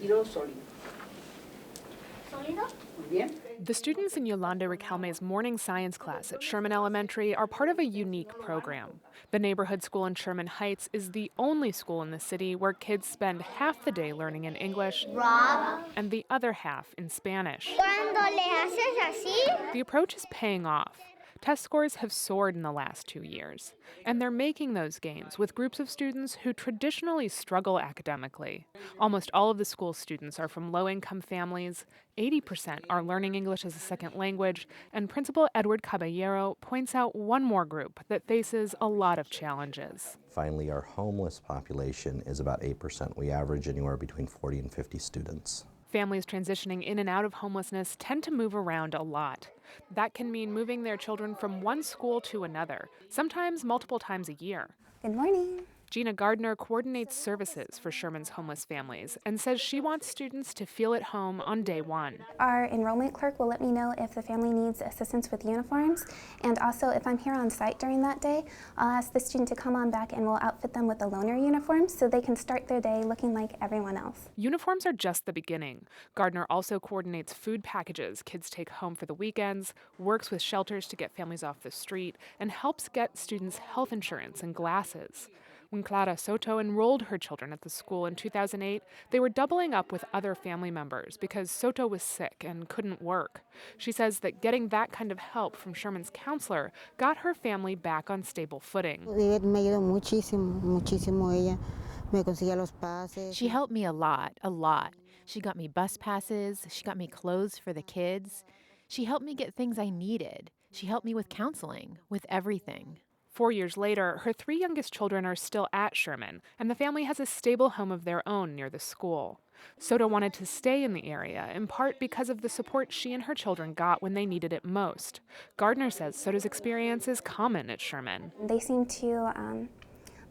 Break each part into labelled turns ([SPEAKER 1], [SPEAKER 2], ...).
[SPEAKER 1] líquido sólido.
[SPEAKER 2] ¿Sólido?
[SPEAKER 1] Muy bien.
[SPEAKER 3] The students in Yolanda Riquelme's morning science class at Sherman Elementary are part of a unique program. The neighborhood school in Sherman Heights is the only school in the city where kids spend half the day learning in English and the other half in Spanish.
[SPEAKER 2] Cuando le haces así,
[SPEAKER 3] The approach is paying off. Test scores have soared in the last 2 years, and they're making those gains with groups of students who traditionally struggle academically. Almost all of the school's students are from low-income families, 80% are learning English as a second language, and Principal Edward Caballero points out one more group that faces a lot of challenges.
[SPEAKER 4] Finally, our homeless population is about 8%. We average anywhere between 40 and 50 students.
[SPEAKER 3] Families transitioning in and out of homelessness tend to move around a lot. That can mean moving their children from one school to another, sometimes multiple times a year.
[SPEAKER 5] Good morning.
[SPEAKER 3] Gina Gardner coordinates services for Sherman's homeless families and says she wants students to feel at home on day one.
[SPEAKER 5] Our enrollment clerk will let me know if the family needs assistance with uniforms, and also if I'm here on site during that day, I'll ask the student to come on back and we'll outfit them with a loaner uniform so they can start their day looking like everyone else.
[SPEAKER 3] Uniforms are just the beginning. Gardner also coordinates food packages kids take home for the weekends, works with shelters to get families off the street, and helps get students health insurance and glasses. When Clara Soto enrolled her children at the school in 2008, they were doubling up with other family members because Soto was sick and couldn't work. She says that getting that kind of help from Sherman's counselor got her family back on stable footing.
[SPEAKER 6] She helped me a lot. She got me bus passes, she got me clothes for the kids. She helped me get things I needed. She helped me with counseling, with everything.
[SPEAKER 3] 4 years later, her 3 youngest children are still at Sherman, and the family has a stable home of their own near the school. Soto wanted to stay in the area, in part because of the support she and her children got when they needed it most. Gardner says Soto's experience is common at Sherman.
[SPEAKER 5] They seem to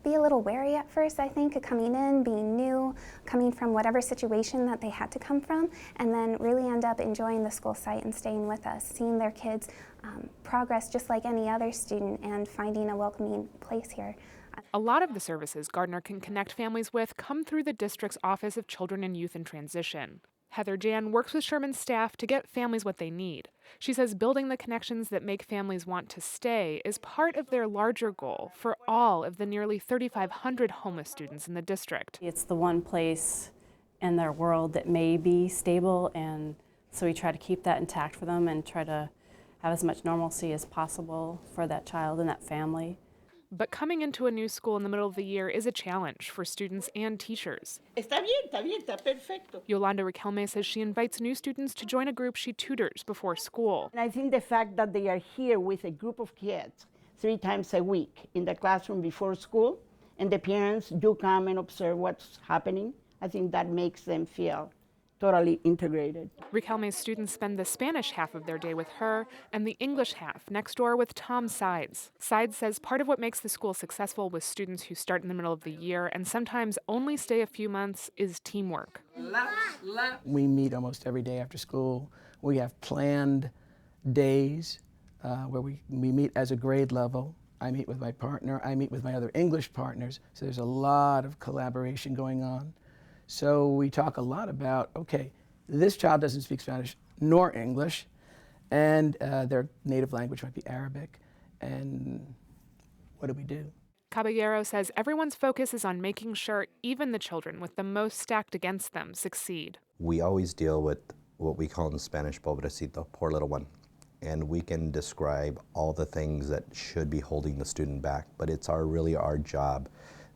[SPEAKER 5] be a little wary at first, I think, of coming in, being new, coming from whatever situation that they had to come from, and then really end up enjoying the school site and staying with us, seeing their kids progress just like any other student and finding a welcoming place here.
[SPEAKER 3] A lot of the services Gardner can connect families with come through the district's Office of Children and Youth in Transition. Heather Jan works with Sherman's staff to get families what they need. She says building the connections that make families want to stay is part of their larger goal for all of the nearly 3,500 homeless students in the district.
[SPEAKER 7] It's the one place in their world that may be stable, and so we try to keep that intact for them and try to have as much normalcy as possible for that child and that family.
[SPEAKER 3] But coming into a new school in the middle of the year is a challenge for students and teachers.
[SPEAKER 1] Está perfecto.
[SPEAKER 3] Yolanda Riquelme says she invites new students to join a group she tutors before school.
[SPEAKER 1] And I think the fact that they are here with a group of kids 3 times a week in the classroom before school, and the parents do come and observe what's happening, I think that makes them feel totally integrated.
[SPEAKER 3] Riquelme's students spend the Spanish half of their day with her and the English half next door with Tom Sides. Sides says part of what makes the school successful with students who start in the middle of the year and sometimes only stay a few months is teamwork.
[SPEAKER 8] We meet almost every day after school. We have planned days where we meet as a grade level. I meet with my partner, I meet with my other English partners, so there's a lot of collaboration going on. So we talk a lot about, okay, this child doesn't speak Spanish nor English, and their native language might be Arabic, and what do we do?
[SPEAKER 3] Caballero says everyone's focus is on making sure even the children with the most stacked against them succeed.
[SPEAKER 4] We always deal with what we call in Spanish, pobrecito, poor little one. And we can describe all the things that should be holding the student back, but it's really our job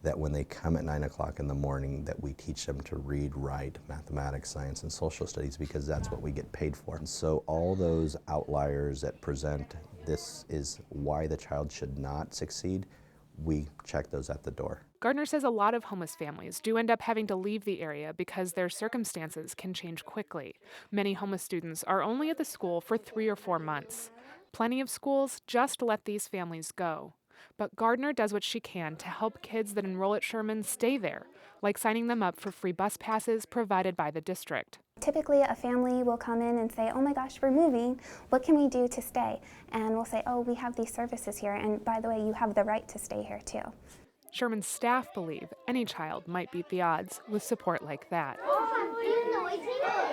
[SPEAKER 4] that when they come at 9 o'clock in the morning that we teach them to read, write, mathematics, science, and social studies, because that's what we get paid for. And so all those outliers that present this is why the child should not succeed, we check those at the door.
[SPEAKER 3] Gardner says a lot of homeless families do end up having to leave the area because their circumstances can change quickly. Many homeless students are only at the school for 3 or 4 months. Plenty of schools just let these families go. But Gardner does what she can to help kids that enroll at Sherman stay there, like signing them up for free bus passes provided by the district.
[SPEAKER 5] Typically, a family will come in and say, oh my gosh, we're moving, what can we do to stay? And we'll say, oh, we have these services here, and by the way, you have the right to stay here too.
[SPEAKER 3] Sherman's staff believe any child might beat the odds with support like that.
[SPEAKER 2] noisy.